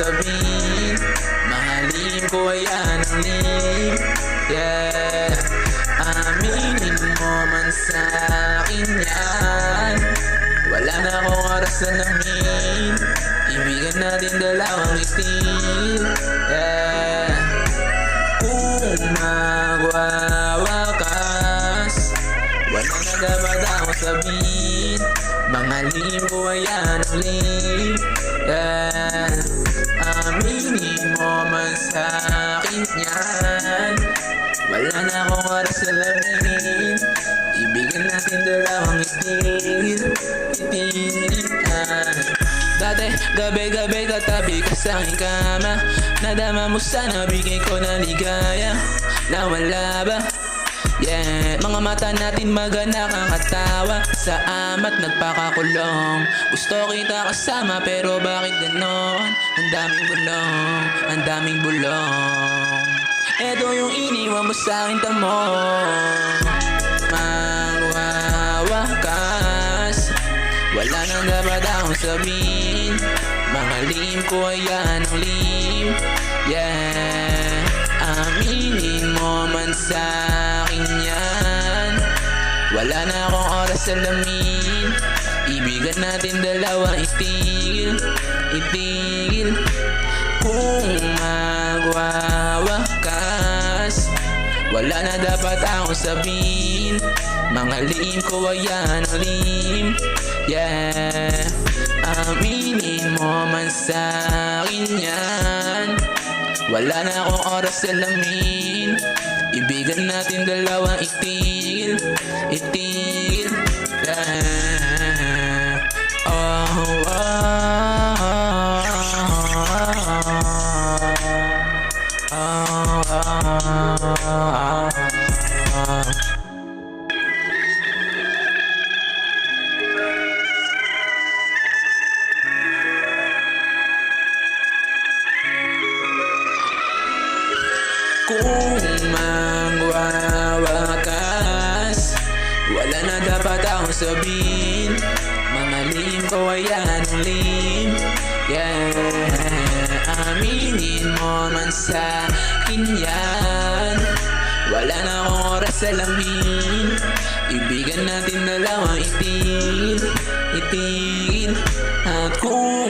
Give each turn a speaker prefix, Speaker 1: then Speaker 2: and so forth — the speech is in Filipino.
Speaker 1: sabihin, mahalin ko yan ang lim. Yeah, aminin mo man sa akin yan. Wala na akong oras na lamin, ibigan natin dalawang itil. Yeah, kung magwawakas, wala na dapat akong sabihin, mahalin ko yan ang lim. Yeah, aminin mo man sa akin yan. Wala na akong oras sa lamin, ibigan natin dalawang itil. Dati gabi-gabi katabi ka sa aking kama, nadama mo sana bigay ko na ligaya. Nawala ba? Yeah, mga mata natin magana kakatawa, sa amat nagpakakulong. Gusto kita kasama pero bakit ganon? Ang daming bulong, ang daming bulong. Eto yung iniwan mo sa akin, tamo. Magwawakas, wala nang dapat akong sabihin, mahalin ko yan ang lim. Yeah, aminin mo man sa akin yan. Wala na akong oras sa lamin, ibigan natin dalawa itigil, itigil. Kung magwawakas, wala na dapat akong sabihin, mahalin ko yan ang lim. Yeah, aminin mo man sa akin yan. Wala na akong oras sa lamin, ibigan natin dalawang itigil, itigil. Yeah. Oh, kung magwawakas, wala na dapat akong sabihin, mahalin ko yan ang lim. Yeah, aminin mo man sa akin yan. Wala na akong oras sa lamin, ibigan natin dalawang itigil, itigil. At kung